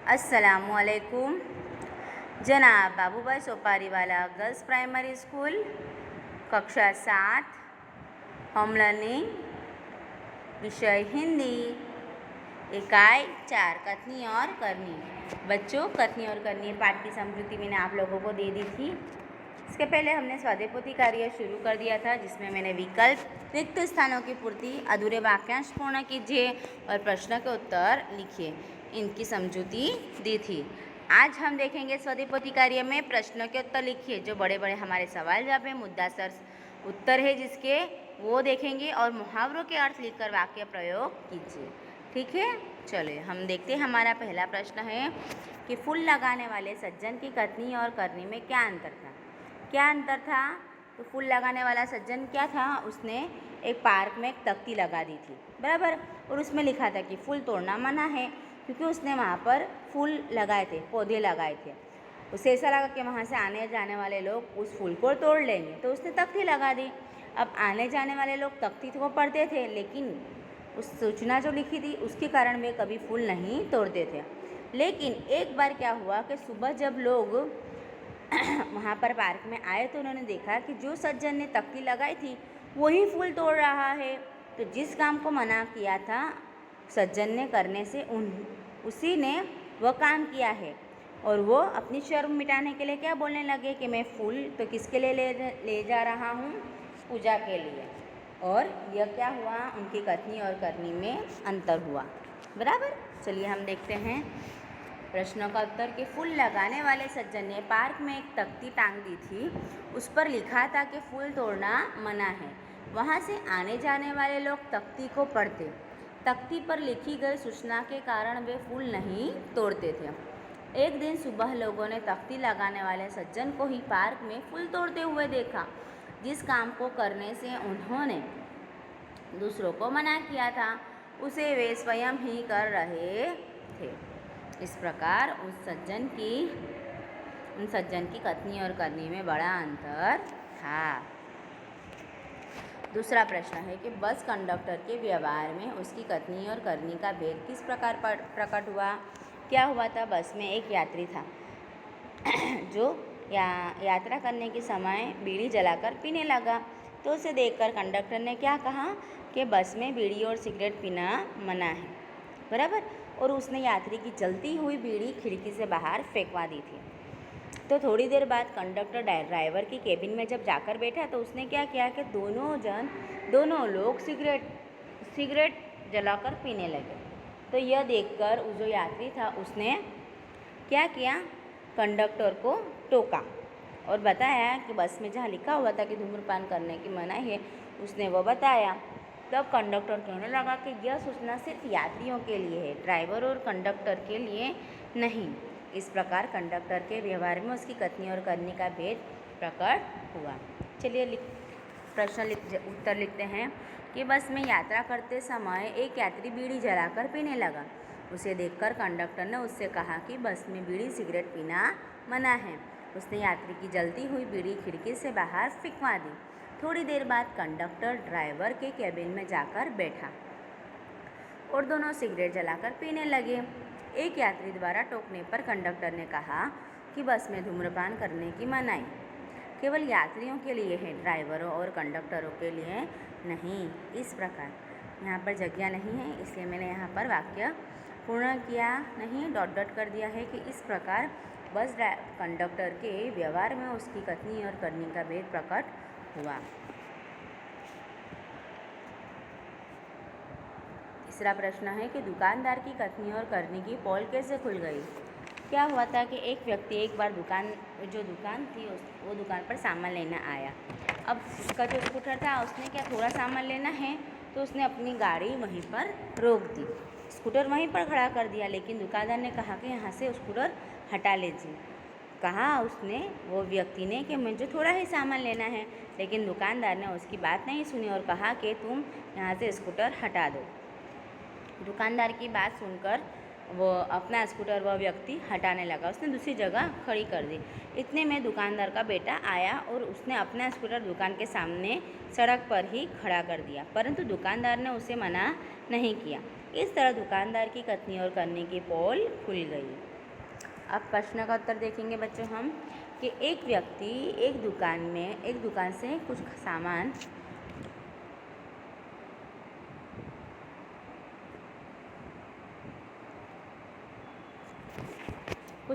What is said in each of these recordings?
अस्सलामुअलैकुम। जनाब Babubhai सोपारीवाला girls primary school, कक्षा 7, होम लर्निंग, विषय हिंदी, इकाई 4 कथनी और करनी। बच्चों, कथनी और करनी पाठ की समझूती मैंने आप लोगों को दे दी थी। इसके पहले हमने स्वाध्यायपोथी कार्य शुरू कर दिया था, जिसमें मैंने विकल्प, रिक्त स्थानों की पूर्ति, अधूरे वाक्यांश पूर्ण कीजिए और प्रश्न के उत्तर लिखिए, इनकी समझूती दी थी। आज हम देखेंगे स्वाध्यायपोथी कार्य में प्रश्न के उत्तर लिखिए, जो बड़े बड़े हमारे सवाल जवाब है, मुद्दासर उत्तर है जिसके, वो देखेंगे और मुहावरों के अर्थ लिखकर वाक्य प्रयोग कीजिए। ठीक है, चलिए हम देखते हैं। हमारा पहला प्रश्न है कि फूल लगाने वाले सज्जन की कथनी और करनी में क्या अंतर था। क्या अंतर था? तो फूल लगाने वाला सज्जन क्या था, उसने एक पार्क में एक तख्ती लगा दी थी, बराबर, और उसमें लिखा था कि फूल तोड़ना मना है, क्योंकि उसने वहाँ पर फूल लगाए थे, पौधे लगाए थे। उसे ऐसा लगा कि वहाँ से आने जाने वाले लोग उस फूल को तोड़ लेंगे, तो उसने तख्ती लगा दी। अब आने जाने वाले लोग तख्ती को पढ़ते थे, लेकिन उस सूचना जो लिखी थी उसके कारण वे कभी फूल नहीं तोड़ते थे। लेकिन एक बार क्या हुआ कि सुबह जब लोग वहाँ पर पार्क में आए तो उन्होंने देखा कि जो सज्जन ने तख्ती लगाई थी वही फूल तोड़ रहा है। तो जिस काम को मना किया था सज्जन ने करने से, उसी ने वह काम किया है। और वो अपनी शर्म मिटाने के लिए क्या बोलने लगे कि मैं फूल तो किसके लिए ले जा रहा हूँ, पूजा के लिए। और यह क्या हुआ, उनकी कथनी और करनी में अंतर हुआ, बराबर। चलिए हम देखते हैं प्रश्नों का उत्तर। कि फूल लगाने वाले सज्जन ने पार्क में एक तख्ती टांग दी थी, उस पर लिखा था कि फूल तोड़ना मना है। वहाँ से आने जाने वाले लोग तख्ती को पढ़ते, तख्ती पर लिखी गई सूचना के कारण वे फूल नहीं तोड़ते थे। एक दिन सुबह लोगों ने तख्ती लगाने वाले सज्जन को ही पार्क में फूल तोड़ते हुए देखा। जिस काम को करने से उन्होंने दूसरों को मना किया था, उसे वे स्वयं ही कर रहे थे। इस प्रकार उन सज्जन की कथनी और करनी में बड़ा अंतर था। दूसरा प्रश्न है कि बस कंडक्टर के व्यवहार में उसकी कथनी और करनी का भेद किस प्रकार प्रकट हुआ। क्या हुआ था, बस में एक यात्री था जो यात्रा करने के समय बीड़ी जलाकर पीने लगा। तो उसे देखकर कंडक्टर ने क्या कहा कि बस में बीड़ी और सिगरेट पीना मना है, बराबर, और उसने यात्री की जलती हुई बीड़ी खिड़की से बाहर फेंकवा दी थी। तो थोड़ी देर बाद कंडक्टर ड्राइवर की केबिन में जब जाकर बैठा तो उसने क्या किया कि दोनों लोग सिगरेट जलाकर पीने लगे। तो यह देखकर जो यात्री था उसने क्या किया, कंडक्टर को टोका और बताया कि बस में जहाँ लिखा हुआ था कि धूम्रपान करने की मनाही है, उसने वो बताया। तब कंडक्टर कहने लगा कि यह सूचना सिर्फ यात्रियों के लिए है, ड्राइवर और कंडक्टर के लिए नहीं। इस प्रकार कंडक्टर के व्यवहार में उसकी कथनी और करनी का भेद प्रकट हुआ। चलिए उत्तर लिखते हैं कि बस में यात्रा करते समय एक यात्री बीड़ी जलाकर पीने लगा। उसे देखकर कंडक्टर ने उससे कहा कि बस में बीड़ी सिगरेट पीना मना है। उसने यात्री की जलती हुई बीड़ी खिड़की से बाहर फेंकवा दी। थोड़ी देर बाद कंडक्टर ड्राइवर के केबिन में जाकर बैठा और दोनों सिगरेट जलाकर पीने लगे। एक यात्री द्वारा टोकने पर कंडक्टर ने कहा कि बस में धूम्रपान करने की मनाही केवल यात्रियों के लिए है, ड्राइवरों और कंडक्टरों के लिए नहीं। इस प्रकार यहाँ पर जगह नहीं है, इसलिए मैंने यहाँ पर वाक्य पूर्ण किया नहीं, डॉट कर दिया है कि इस प्रकार बस कंडक्टर के व्यवहार में उसकी कथनी और करनी का भेद प्रकट हुआ। तीसरा प्रश्न है कि दुकानदार की कथनी और करनी की पोल कैसे खुल गई। क्या हुआ था कि एक व्यक्ति एक बार दुकान थी वो दुकान पर सामान लेना आया। अब उसका जो स्कूटर था उसने क्या थोड़ा सामान लेना है, तो उसने अपनी गाड़ी वहीं पर रोक दी, स्कूटर वहीं पर खड़ा कर दिया। लेकिन दुकानदार ने कहा कि यहाँ से स्कूटर हटा लीजिए। कहा उसने, वो व्यक्ति ने, कि मुझे थोड़ा ही सामान लेना है। लेकिन दुकानदार ने उसकी बात नहीं सुनी और कहा कि तुम यहाँ से स्कूटर हटा दो। दुकानदार की बात सुनकर वो अपना स्कूटर वह व्यक्ति हटाने लगा, उसने दूसरी जगह खड़ी कर दी। इतने में दुकानदार का बेटा आया और उसने अपना स्कूटर दुकान के सामने सड़क पर ही खड़ा कर दिया, परंतु दुकानदार ने उसे मना नहीं किया। इस तरह दुकानदार की कथनी और करनी की पोल खुल गई। अब प्रश्न का उत्तर देखेंगे बच्चों हम कि एक व्यक्ति एक दुकान से कुछ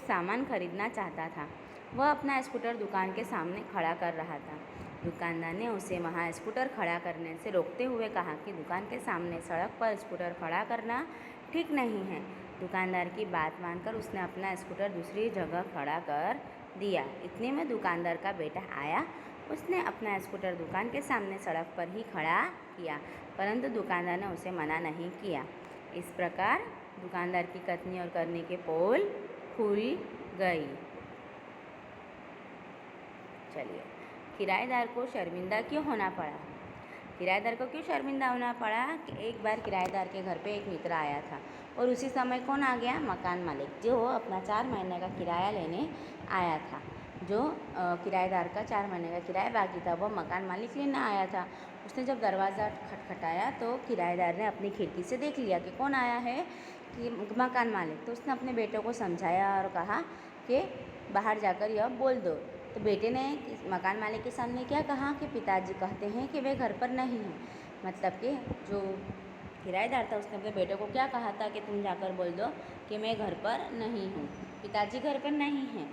सामान खरीदना चाहता था। वह अपना स्कूटर दुकान के सामने खड़ा कर रहा था। दुकानदार ने उसे वहां स्कूटर खड़ा करने से रोकते हुए कहा कि दुकान के सामने सड़क पर स्कूटर खड़ा करना ठीक नहीं है। दुकानदार की बात मानकर उसने अपना स्कूटर दूसरी जगह खड़ा कर दिया। इतने में दुकानदार का बेटा आया। उसने अपना स्कूटर दुकान के सामने सड़क पर ही खड़ा किया, परंतु दुकानदार ने उसे मना नहीं किया। इस प्रकार दुकानदार की कथनी और करनी के पोल खुल गई। चलिए, किराएदार को शर्मिंदा क्यों होना पड़ा? किराएदार को क्यों शर्मिंदा होना पड़ा कि एक बार किराएदार के घर पे एक मित्र आया था और उसी समय कौन आ गया? मकान मालिक, जो अपना 4 महीने का किराया लेने आया था। जो किराएदार का 4 महीने का किराया बाकी था, वो मकान मालिक लेने आया था। उसने जब दरवाज़ा खटखटाया तो किराएदार ने अपनी खिड़की से देख लिया कि कौन आया है, कि मकान मालिक। तो उसने अपने बेटे को समझाया और कहा कि बाहर जाकर यह बोल दो। तो बेटे ने मकान मालिक के सामने क्या कहा कि पिताजी कहते हैं कि वे घर पर नहीं हैं। मतलब कि जो किराएदार था उसने अपने बेटे को क्या कहा था कि तुम जाकर बोल दो कि मैं घर पर नहीं हूँ, पिताजी घर पर नहीं हैं।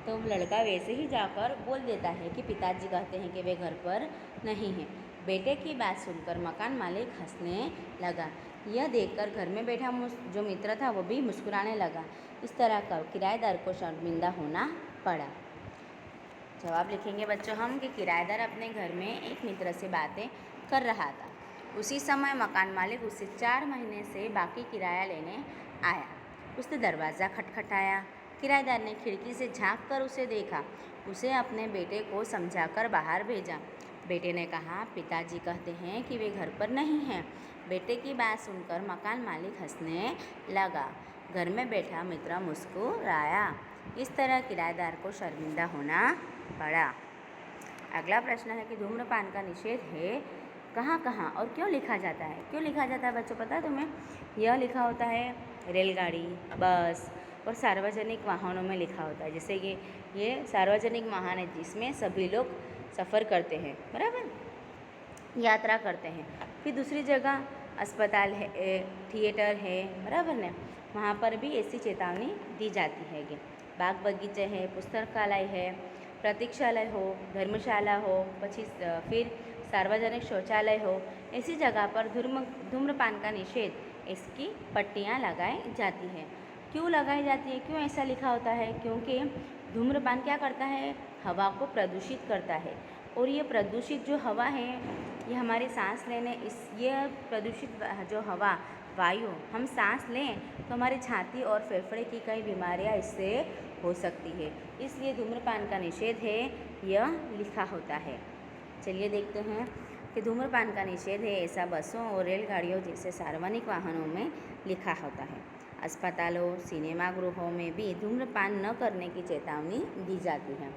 तो लड़का वैसे ही जाकर बोल देता है कि पिताजी कहते हैं कि वे घर पर नहीं हैं। बेटे की बात सुनकर मकान मालिक हंसने लगा। यह देखकर घर में बैठा जो मित्र था वो भी मुस्कुराने लगा। इस तरह का किराएदार को शर्मिंदा होना पड़ा। जवाब लिखेंगे बच्चों हम कि किराएदार अपने घर में एक मित्र से बातें कर रहा था। उसी समय मकान मालिक उससे 4 महीने से बाकी किराया लेने आया। उसने दरवाज़ा खटखटाया। किराएदार ने खिड़की से झांक कर उसे देखा। उसे अपने बेटे को समझाकर बाहर भेजा। बेटे ने कहा, पिताजी कहते हैं कि वे घर पर नहीं हैं। बेटे की बात सुनकर मकान मालिक हंसने लगा। घर में बैठा मित्र मुस्कुराया। इस तरह किराएदार को शर्मिंदा होना पड़ा। अगला प्रश्न है कि धूम्रपान का निषेध है कहाँ कहाँ और क्यों लिखा जाता है? क्यों लिखा जाता है बच्चों, पता है तुम्हें? यह लिखा होता है रेलगाड़ी, बस और सार्वजनिक वाहनों में लिखा होता है। जैसे कि ये सार्वजनिक वाहन है जिसमें सभी लोग सफ़र करते हैं, बराबर, यात्रा करते हैं। फिर दूसरी जगह अस्पताल है, थिएटर है, बराबर ना, वहाँ पर भी ऐसी चेतावनी दी जाती है कि बाग बगीचे है, पुस्तकालय है, प्रतीक्षालय हो, धर्मशाला हो, फिर सार्वजनिक शौचालय हो, ऐसी जगह पर धूम्रपान का निषेध इसकी पट्टियाँ लगाई जाती है। क्यों लगाई जाती है, क्यों ऐसा लिखा होता है? क्योंकि धूम्रपान क्या करता है? हवा को प्रदूषित करता है। और ये प्रदूषित जो हवा है ये हमारे सांस लेने ये प्रदूषित जो हवा वायु हम सांस लें तो हमारी छाती और फेफड़े की कई बीमारियां इससे हो सकती है। इसलिए धूम्रपान का निषेध है, यह लिखा होता है। चलिए देखते हैं कि धूम्रपान का निषेध है ऐसा बसों और रेलगाड़ियों जैसे सार्वजनिक वाहनों में लिखा होता है। अस्पतालों, सिनेमा गृहों में भी धूम्रपान न करने की चेतावनी दी जाती है।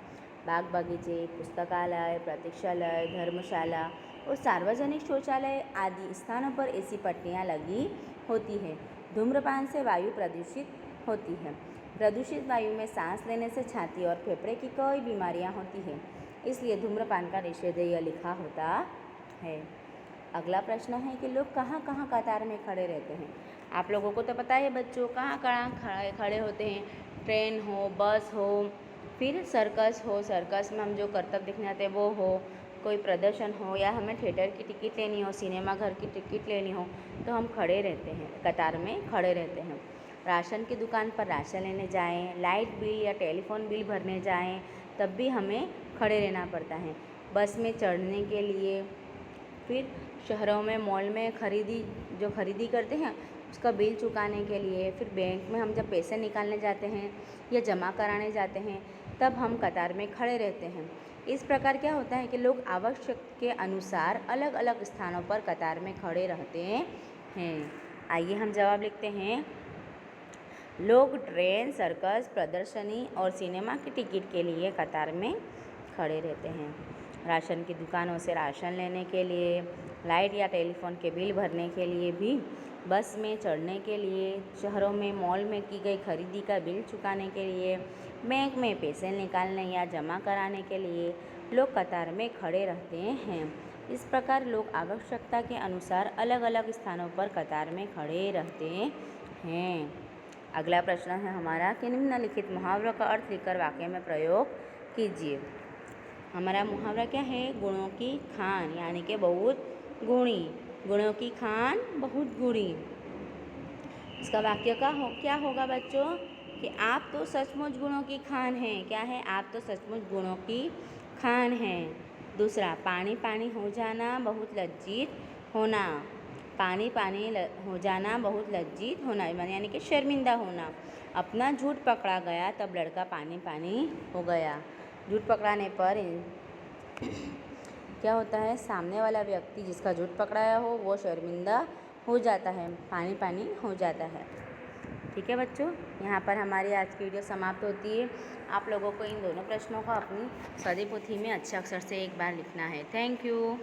बाग बगीचे, पुस्तकालय, प्रतीक्षालय, धर्मशाला और सार्वजनिक शौचालय आदि स्थानों पर ऐसी पट्टियाँ लगी होती है। धूम्रपान से वायु प्रदूषित होती है। प्रदूषित वायु में सांस लेने से छाती और फेफड़े की कई बीमारियां होती हैं। इसलिए धूम्रपान का निषेध यह लिखा होता है। अगला प्रश्न है कि लोग कहाँ कहाँ कतार में खड़े रहते हैं? आप लोगों को तो पता है बच्चों, कहाँ कहाँ खड़े होते हैं? ट्रेन हो, बस हो, फिर सर्कस हो, सर्कस में हम जो करतब दिखने आते हैं वो हो, कोई प्रदर्शन हो, या हमें थिएटर की टिकट लेनी हो, सिनेमा घर की टिकट लेनी हो, तो हम खड़े रहते हैं, कतार में खड़े रहते हैं। राशन की दुकान पर राशन लेने जाएं, लाइट बिल या टेलीफोन बिल भरने जाएं, तब भी हमें खड़े रहना पड़ता है। बस में चढ़ने के लिए, फिर शहरों में मॉल में खरीदी करते हैं उसका बिल चुकाने के लिए, फिर बैंक में हम जब पैसे निकालने जाते हैं या जमा कराने जाते हैं तब हम कतार में खड़े रहते हैं। इस प्रकार क्या होता है कि लोग आवश्यक के अनुसार अलग अलग स्थानों पर कतार में खड़े रहते हैं। आइए हम जवाब लिखते हैं। लोग ट्रेन, सर्कस, प्रदर्शनी और सिनेमा की टिकट के लिए कतार में खड़े रहते हैं। राशन की दुकानों से राशन लेने के लिए, लाइट या टेलीफोन के बिल भरने के लिए भी बस में चढ़ने के लिए, शहरों में मॉल में की गई खरीदी का बिल चुकाने के लिए, बैंक में पैसे निकालने या जमा कराने के लिए लोग कतार में खड़े रहते हैं। इस प्रकार लोग आवश्यकता के अनुसार अलग अलग स्थानों पर कतार में खड़े रहते हैं। अगला प्रश्न है हमारा कि निम्नलिखित मुहावरों का अर्थ लिखकर वाक्य में प्रयोग कीजिए। हमारा मुहावरा क्या है? गुणों की खान, यानी कि बहुत गुणी। गुणों की खान बहुत गुणी। इसका वाक्य क्या होगा बच्चों? कि आप तो सचमुच गुणों की खान हैं। क्या है? आप तो सचमुच गुणों की खान हैं। दूसरा, पानी पानी हो जाना बहुत लज्जित होना। पानी पानी हो जाना बहुत लज्जित होना, यानी कि शर्मिंदा होना। अपना झूठ पकड़ा गया तब लड़का पानी पानी हो गया। झूठ पकड़ाने पर क्या होता है? सामने वाला व्यक्ति जिसका झूठ पकड़ाया हो वो शर्मिंदा हो जाता है, पानी पानी हो जाता है। ठीक है बच्चों, यहाँ पर हमारी आज की वीडियो समाप्त होती है। आप लोगों को इन दोनों प्रश्नों को अपनी स्वदेपोथी में अच्छे अक्षर से एक बार लिखना है। Thank you.